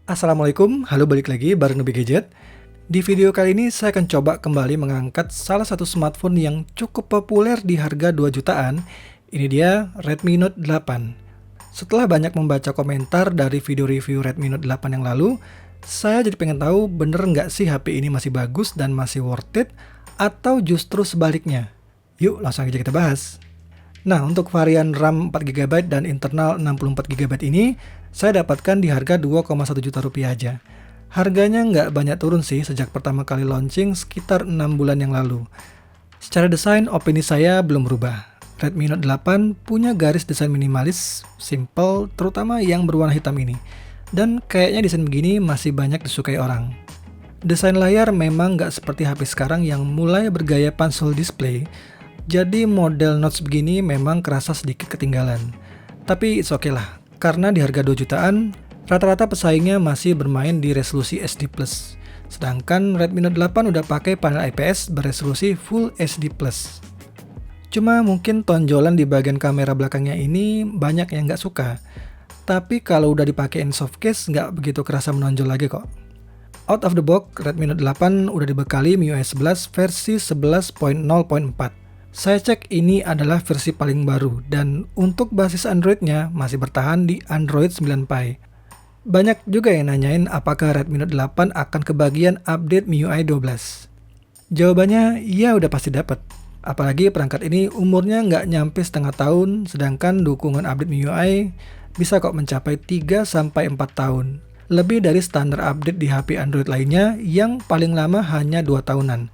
Assalamualaikum, halo balik lagi bareng Nubi Gadget. Di video kali ini saya akan coba kembali mengangkat salah satu smartphone yang cukup populer di harga 2 jutaan. Ini dia Redmi Note 8. Setelah banyak membaca komentar dari video review Redmi Note 8 yang lalu, saya jadi pengen tahu bener nggak sih HP ini masih bagus dan masih worth it, atau justru sebaliknya. Yuk langsung aja kita bahas. Nah, untuk varian RAM 4GB dan internal 64GB ini, saya dapatkan di harga 2,1 juta rupiah aja. Harganya nggak banyak turun sih sejak pertama kali launching sekitar 6 bulan yang lalu. Secara desain, opini saya belum berubah. Redmi Note 8 punya garis desain minimalis, simple, terutama yang berwarna hitam ini. Dan kayaknya desain begini masih banyak disukai orang. Desain layar memang nggak seperti HP sekarang yang mulai bergaya pansel display. Jadi model notch begini memang kerasa sedikit ketinggalan. Tapi it's okay lah, karena di harga 2 jutaan, rata-rata pesaingnya masih bermain di resolusi SD+. Sedangkan Redmi Note 8 udah pakai panel IPS beresolusi Full HD+. Cuma mungkin tonjolan di bagian kamera belakangnya ini banyak yang nggak suka. Tapi kalau udah dipakein soft case nggak begitu kerasa menonjol lagi kok. Out of the box, Redmi Note 8 udah dibekali MIUI 11 versi 11.0.4. Saya cek ini adalah versi paling baru, dan untuk basis Android-nya masih bertahan di Android 9 Pie. Banyak juga yang nanyain apakah Redmi Note 8 akan kebagian update MIUI 12. Jawabannya, ya udah pasti dapat. Apalagi perangkat ini umurnya nggak nyampe setengah tahun, sedangkan dukungan update MIUI bisa kok mencapai 3-4 tahun. Lebih dari standar update di HP Android lainnya yang paling lama hanya 2 tahunan.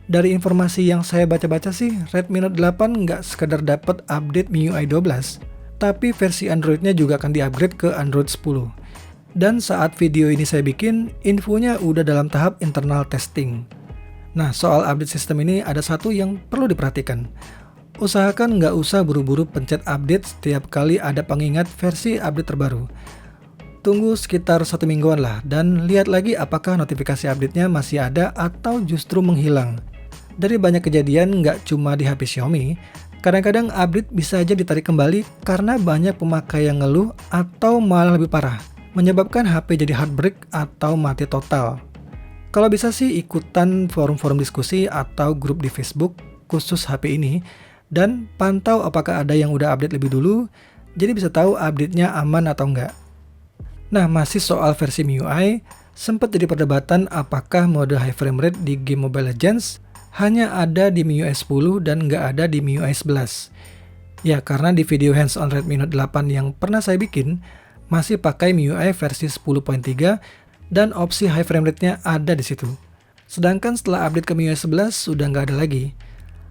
Dari informasi yang saya baca-baca sih, Redmi Note 8 nggak sekedar dapat update MIUI 12, tapi versi Android-nya juga akan di-upgrade ke Android 10. Dan saat video ini saya bikin, infonya udah dalam tahap internal testing. Nah, soal update sistem ini ada satu yang perlu diperhatikan. Usahakan nggak usah buru-buru pencet update setiap kali ada pengingat versi update terbaru. Tunggu sekitar 1 mingguan lah, dan lihat lagi apakah notifikasi update-nya masih ada atau justru menghilang. Dari banyak kejadian nggak cuma di HP Xiaomi, kadang-kadang update bisa aja ditarik kembali karena banyak pemakai yang ngeluh atau malah lebih parah, menyebabkan HP jadi heartbreak atau mati total. Kalau bisa sih ikutan forum-forum diskusi atau grup di Facebook khusus HP ini, dan pantau apakah ada yang udah update lebih dulu, jadi bisa tahu update-nya aman atau enggak. Nah, masih soal versi MIUI, sempat jadi perdebatan apakah mode high frame rate di game Mobile Legends hanya ada di MIUI 10 dan nggak ada di MIUI 11. Ya, karena di video hands-on Redmi Note 8 yang pernah saya bikin, masih pakai MIUI versi 10.3 dan opsi high frame rate-nya ada di situ. Sedangkan setelah update ke MIUI 11, sudah nggak ada lagi.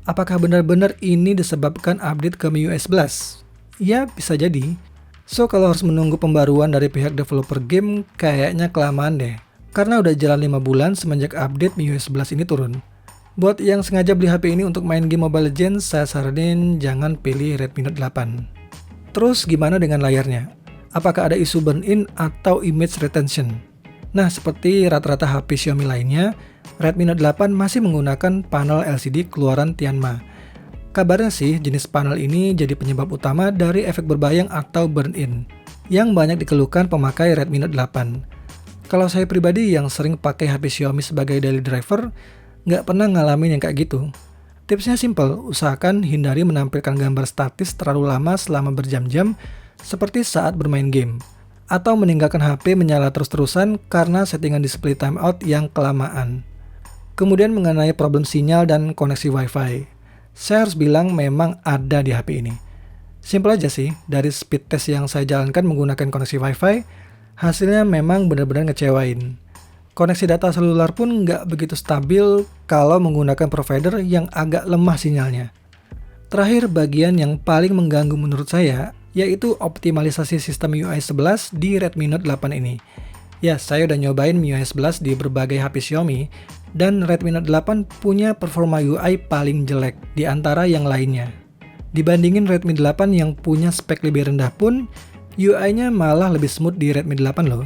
Apakah benar-benar ini disebabkan update ke MIUI 11? Ya, bisa jadi. So, kalau harus menunggu pembaruan dari pihak developer game, kayaknya kelamaan deh. Karena udah jalan 5 bulan semenjak update MIUI 11 ini turun. Buat yang sengaja beli HP ini untuk main game Mobile Legends, saya saranin jangan pilih Redmi Note 8. Terus gimana dengan layarnya? Apakah ada isu burn-in atau image retention? Nah, seperti rata-rata HP Xiaomi lainnya, Redmi Note 8 masih menggunakan panel LCD keluaran Tianma. Kabarnya sih, jenis panel ini jadi penyebab utama dari efek berbayang atau burn-in, yang banyak dikeluhkan pemakai Redmi Note 8. Kalau saya pribadi yang sering pakai HP Xiaomi sebagai daily driver, nggak pernah ngalamin yang kayak gitu. Tipsnya simple, usahakan hindari menampilkan gambar statis terlalu lama selama berjam-jam seperti saat bermain game, atau meninggalkan HP menyala terus-terusan karena settingan display timeout yang kelamaan. Kemudian mengenai problem sinyal dan koneksi Wi-Fi, saya harus bilang memang ada di HP ini. Simple aja sih, dari speed test yang saya jalankan menggunakan koneksi Wi-Fi, hasilnya memang benar-benar ngecewain. Koneksi data seluler pun nggak begitu stabil kalau menggunakan provider yang agak lemah sinyalnya. Terakhir, bagian yang paling mengganggu menurut saya, yaitu optimalisasi sistem MIUI 11 di Redmi Note 8 ini. Ya, saya udah nyobain MIUI 11 di berbagai HP Xiaomi, dan Redmi Note 8 punya performa UI paling jelek di antara yang lainnya. Dibandingin Redmi 8 yang punya spek lebih rendah pun, UI-nya malah lebih smooth di Redmi 8 loh.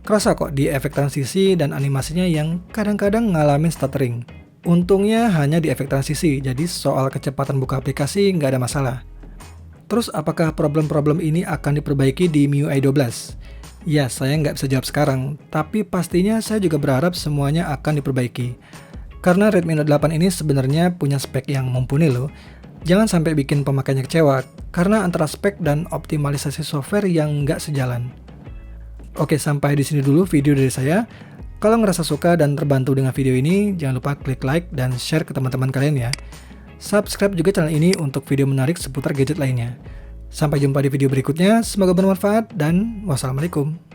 Kerasa kok di efek transisi dan animasinya yang kadang-kadang ngalamin stuttering. Untungnya hanya di efek transisi, jadi soal kecepatan buka aplikasi nggak ada masalah. Terus apakah problem-problem ini akan diperbaiki di MIUI 12? Ya, saya nggak bisa jawab sekarang, tapi pastinya saya juga berharap semuanya akan diperbaiki. Karena Redmi Note 8 ini sebenarnya punya spek yang mumpuni loh. Jangan sampai bikin pemakainya kecewa, karena antara spek dan optimalisasi software yang nggak sejalan. Oke, sampai di sini dulu video dari saya. Kalau ngerasa suka dan terbantu dengan video ini, jangan lupa klik like dan share ke teman-teman kalian ya. Subscribe juga channel ini untuk video menarik seputar gadget lainnya. Sampai jumpa di video berikutnya, semoga bermanfaat dan wassalamualaikum.